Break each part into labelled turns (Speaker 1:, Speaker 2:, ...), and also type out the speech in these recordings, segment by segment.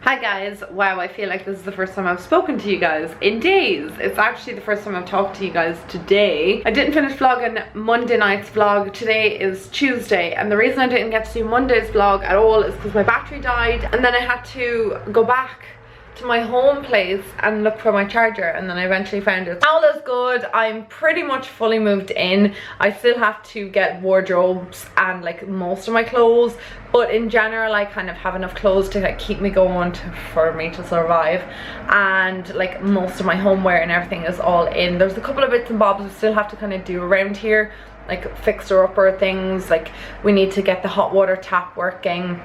Speaker 1: Hi guys, wow, I feel like this is the first time I've spoken to you guys in days. It's actually the first time I've talked to you guys today. I didn't finish vlogging Monday night's vlog. Today is Tuesday, and the reason I didn't get to do Monday's vlog at all is because my battery died, and then I had to go back to my home place and look for my charger, and then I eventually found it. All is good. I'm pretty much fully moved in. I still have to get wardrobes and like most of my clothes, but in general I kind of have enough clothes to like keep me going for me to survive, and like most of my homeware and everything is all in. There's a couple of bits and bobs we still have to kind of do around here, like fixer-upper things. Like we need to get the hot water tap working.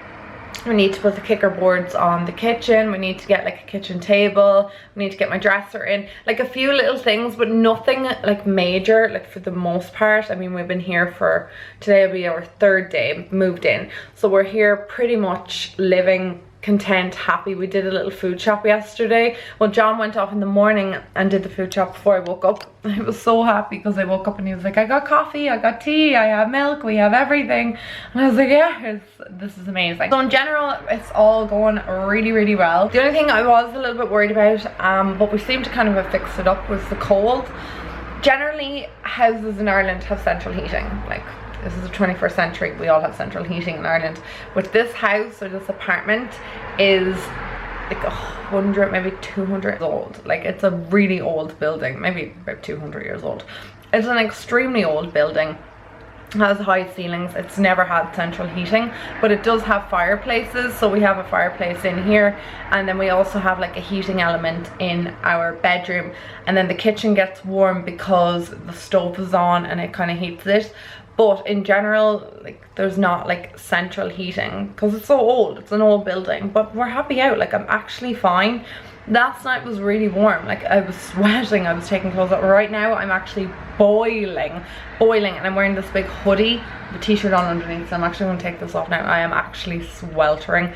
Speaker 1: We need to put the kicker boards on the kitchen. We need to get like a kitchen table. We need to get my dresser in. Like a few little things, but nothing like major, like for the most part. I mean, we've been here for, today will be our third day moved in. So we're here pretty much living content, happy. We did a little food shop yesterday. Well, John went off in the morning and did the food shop before I woke up. I was so happy because I woke up and he was like, I got coffee, I got tea, I have milk, we have everything. And I was like, yeah, this is amazing. So in general, it's all going really well. The only thing I was a little bit worried about, but we seem to kind of have fixed it up, was the cold. Generally, houses in Ireland have central heating. Like, this is the 21st century, we all have central heating in Ireland. But this house or this apartment is like 100, maybe 200 years old. Like, it's a really old building, maybe about 200 years old. It's an extremely old building. It has high ceilings. It's never had central heating, but it does have fireplaces. So we have a fireplace in here, and then we also have like a heating element in our bedroom, and then the kitchen gets warm because the stove is on and it kind of heats it. But in general, like, there's not like central heating because it's so old. It's an old building, but we're happy out. Like, I'm actually fine. Last night was really warm. Like, I was sweating. I was taking clothes off. Right now I'm actually boiling, and I'm wearing this big hoodie, the t-shirt on underneath. So I'm actually going to take this off now. I am actually sweltering,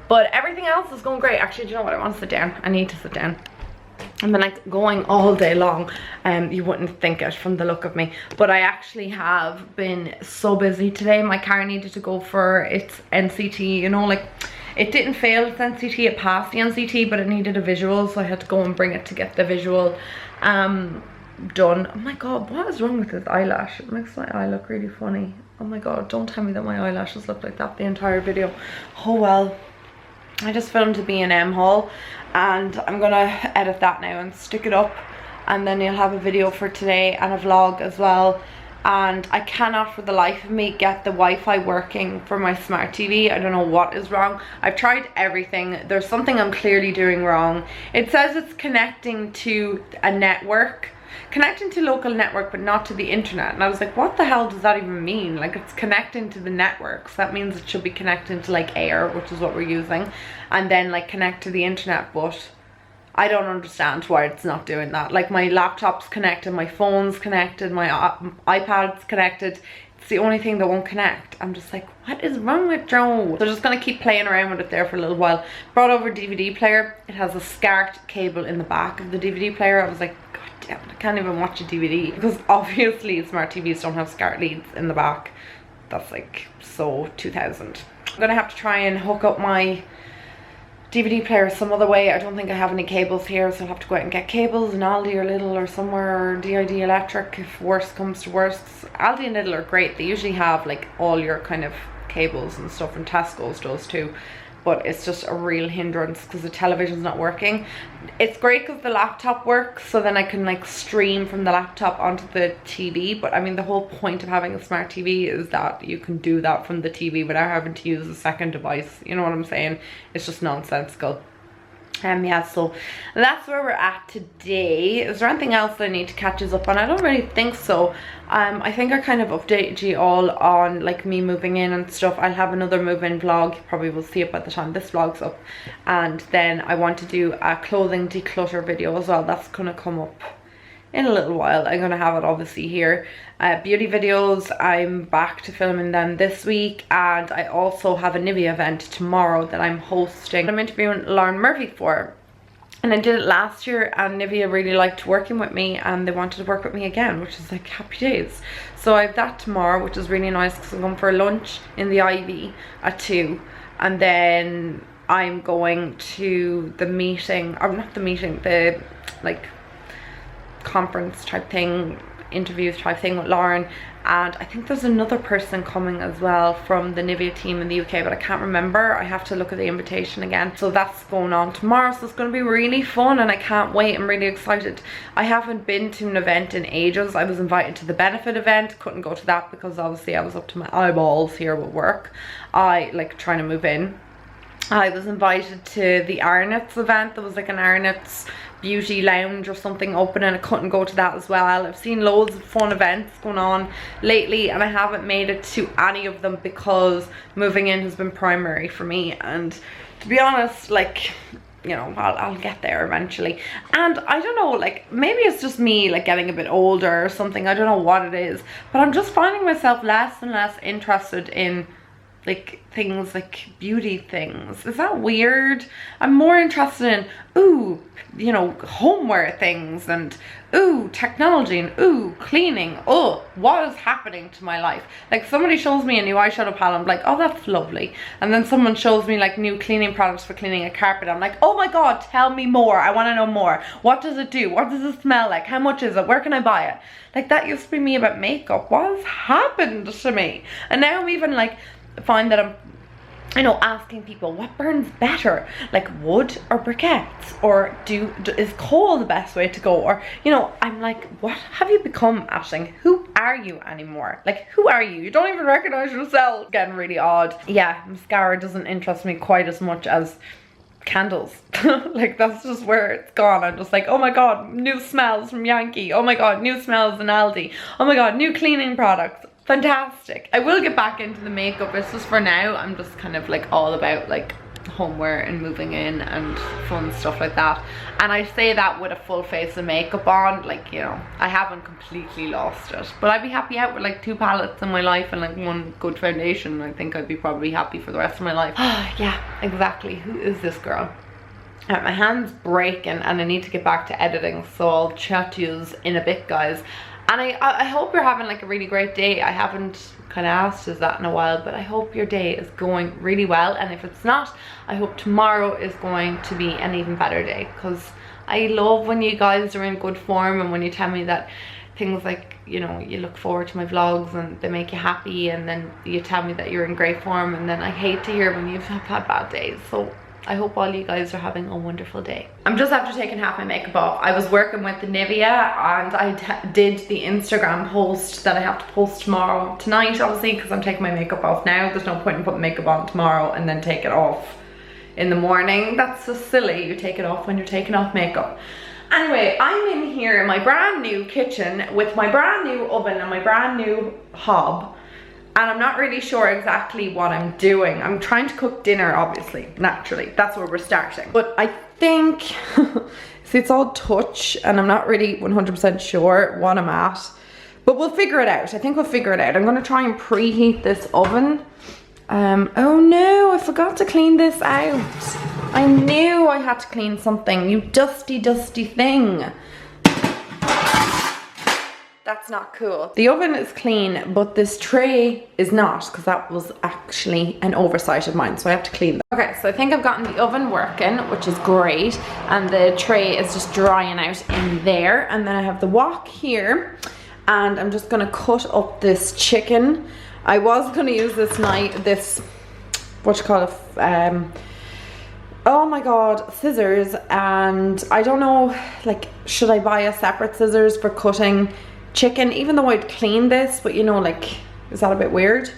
Speaker 1: but everything else is going great. Actually, do you know what? I want to sit down. I need to sit down. I've been like going all day long. You wouldn't think it from the look of me, but I actually have been so busy today. My car needed to go for its NCT, you know, like it didn't fail its NCT, it passed the NCT, but it needed a visual, so I had to go and bring it to get the visual done. Oh my god, what is wrong with this eyelash? It makes my eye look really funny. Oh my god, don't tell me that my eyelashes look like that the entire video. Oh well. I just filmed a B&M haul, and I'm gonna edit that now and stick it up, and then you'll have a video for today and a vlog as well. And I cannot for the life of me get the Wi-Fi working for my smart TV. I don't know what is wrong. I've tried everything. There's something I'm clearly doing wrong. It says it's connecting to a network, connecting to local network, but not to the internet. And I was like, what the hell does that even mean? Like, it's connecting to the networks. That means it should be connecting to like air, which is what we're using, and then like connect to the internet. But I don't understand why it's not doing that. Like, my laptop's connected, my phone's connected, my iPad's connected. It's the only thing that won't connect. I'm just like, what is wrong with Joe? So I'm just gonna keep playing around with it there for a little while. Brought over DVD player. It has a SCART cable in the back of the DVD player. I was like, god damn it, I can't even watch a DVD, because obviously smart TVs don't have SCART leads in the back. That's like so 2000. I'm gonna have to try and hook up my DVD player some other way. I don't think I have any cables here, so I'll have to go out and get cables in Aldi or Lidl or somewhere, or DID Electric if worst comes to worst. Aldi and Lidl are great. They usually have like all your kind of cables and stuff, and Tesco's does too, but it's just a real hindrance because the television's not working. It's great because the laptop works, so then I can like stream from the laptop onto the TV. But I mean, the whole point of having a smart TV is that you can do that from the TV without having to use a second device. You know what I'm saying? It's just nonsensical. Yeah, so that's where we're at today. Is there anything else that I need to catch us up on? I don't really think so. I think I kind of updated you all on like me moving in and stuff. I'll have another move-in vlog. You probably will see it by the time this vlog's up. And then I want to do a clothing declutter video as well. That's gonna come up in a little while. I'm gonna have it obviously here. Beauty videos, I'm back to filming them this week, and I also have a Nivea event tomorrow that I'm hosting. I'm interviewing Lauren Morphe for, and I did it last year, and Nivea really liked working with me and they wanted to work with me again, which is like happy days. So I have that tomorrow, which is really nice because I'm going for lunch in the Ivy at 2, and then I'm going to the meeting, or not the meeting, the like conference type thing, interviews type thing with Lauren, and I think there's another person coming as well from the Nivea team in the UK, but I can't remember. I have to look at the invitation again. So that's going on tomorrow, so it's going to be really fun and I can't wait. I'm really excited. I haven't been to an event in ages. I was invited to the benefit event, couldn't go to that because obviously I was up to my eyeballs here with work. I like trying to move in. I was invited to the Arnott's event. There was like an Arnott's beauty lounge or something open and I couldn't go to that as well. I've seen loads of fun events going on lately and I haven't made it to any of them because moving in has been primary for me, and to be honest, like, you know, I'll get there eventually. And I don't know, like maybe it's just me like getting a bit older or something, I don't know what it is, but I'm just finding myself less and less interested in like things like beauty things. Is that weird? I'm more interested in, ooh, you know, homeware things, and ooh, technology, and ooh, cleaning. Oh, what is happening to my life? Like somebody shows me a new eyeshadow palette, I'm like, oh, that's lovely. And then someone shows me like new cleaning products for cleaning a carpet. I'm like, oh my God, tell me more. I want to know more. What does it do? What does it smell like? How much is it? Where can I buy it? Like that used to be me about makeup. What has happened to me? And now I'm even like, find that I'm, you know, asking people what burns better, like wood or briquettes, or is coal the best way to go, or you know, I'm like, what have you become, Aisling? Who are you anymore? Like, who are you? You don't even recognize yourself. Getting really odd. Yeah, mascara doesn't interest me quite as much as candles. Like that's just where it's gone. I'm just like, oh my God, new smells from Yankee. Oh my God, new smells in Aldi. Oh my God, new cleaning products. Fantastic. I will get back into the makeup. It's just for now I'm just kind of like all about like homeware and moving in and fun stuff like that. And I say that with a full face of makeup on, like, you know, I haven't completely lost it, but I'd be happy out with like 2 palettes in my life and like 1 good foundation. I think I'd be probably happy for the rest of my life. Yeah, exactly. Who is this girl? My hand's breaking and I need to get back to editing, so I'll chat to you in a bit, guys. And I hope you're having like a really great day. I haven't kind of asked us that in a while, but I hope your day is going really well. And if it's not, I hope tomorrow is going to be an even better day, because I love when you guys are in good form and when you tell me that things like, you know, you look forward to my vlogs and they make you happy, and then you tell me that you're in great form, and then I hate to hear when you've had bad days. So I hope all you guys are having a wonderful day. I'm just after taking half my makeup off. I was working with the Nivea and I did the Instagram post that I have to post tonight obviously, because I'm taking my makeup off now. There's no point in putting makeup on tomorrow and then take it off in the morning. That's so silly. You take it off when you're taking off makeup. Anyway, I'm in here in my brand new kitchen with my brand new oven and my brand new hob. And I'm not really sure exactly what I'm doing. I'm trying to cook dinner, obviously, naturally. That's where we're starting. But I think, see, it's all touch and I'm not really 100% sure what I'm at. But we'll figure it out. I think we'll figure it out. I'm gonna try and preheat this oven. Oh no, I forgot to clean this out. I knew I had to clean something, you dusty, dusty thing. That's not cool. The oven is clean, but this tray is not, because that was actually an oversight of mine, so I have to clean that. Okay, so I think I've gotten the oven working, which is great, and the tray is just drying out in there, and then I have the wok here, and I'm just gonna cut up this chicken. I was gonna use this oh my God, scissors, and I don't know, like, should I buy a separate scissors for cutting chicken, even though I'd clean this, but you know, like, is that a bit weird?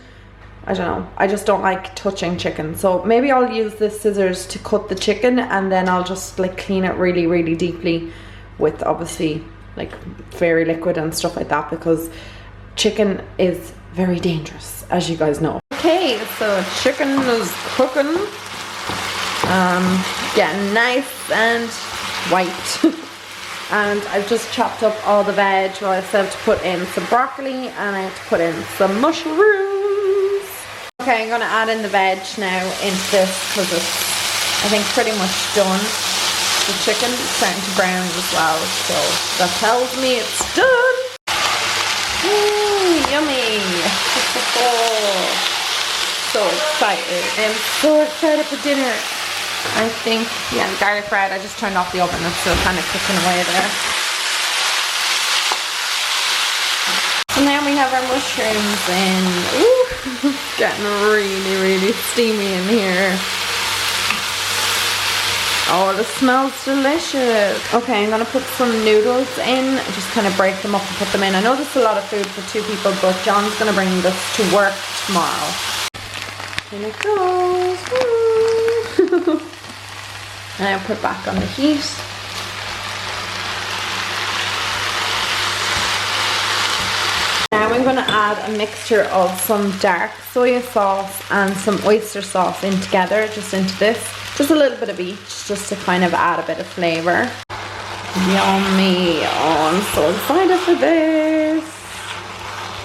Speaker 1: I don't know. I just don't like touching chicken, so maybe I'll use the scissors to cut the chicken, and then I'll just like clean it really, really deeply with obviously like fairy liquid and stuff like that, because chicken is very dangerous, as you guys know. Okay, so chicken is cooking, getting nice and white. And I've just chopped up all the veg. Well, I still have to put in some broccoli and I have to put in some mushrooms. Okay, I'm gonna add in the veg now into this because it's, I think, pretty much done. The chicken is starting to brown as well, so that tells me it's done. Ooh, yummy. So excited. I'm so excited for dinner. I think, yeah, garlic bread. I just turned off the oven. It's still kind of cooking away there. And then we have our mushrooms in. Ooh, it's getting really, really steamy in here. Oh, this smells delicious. Okay, I'm gonna put some noodles in. Just kind of break them up and put them in. I know this is a lot of food for 2 people, but John's gonna bring this to work tomorrow. In it goes. And I'll put it back on the heat. Now I'm gonna add a mixture of some dark soy sauce and some oyster sauce in together, just into this. Just a little bit of each, just to kind of add a bit of flavour. Yummy. Oh, I'm so excited for this.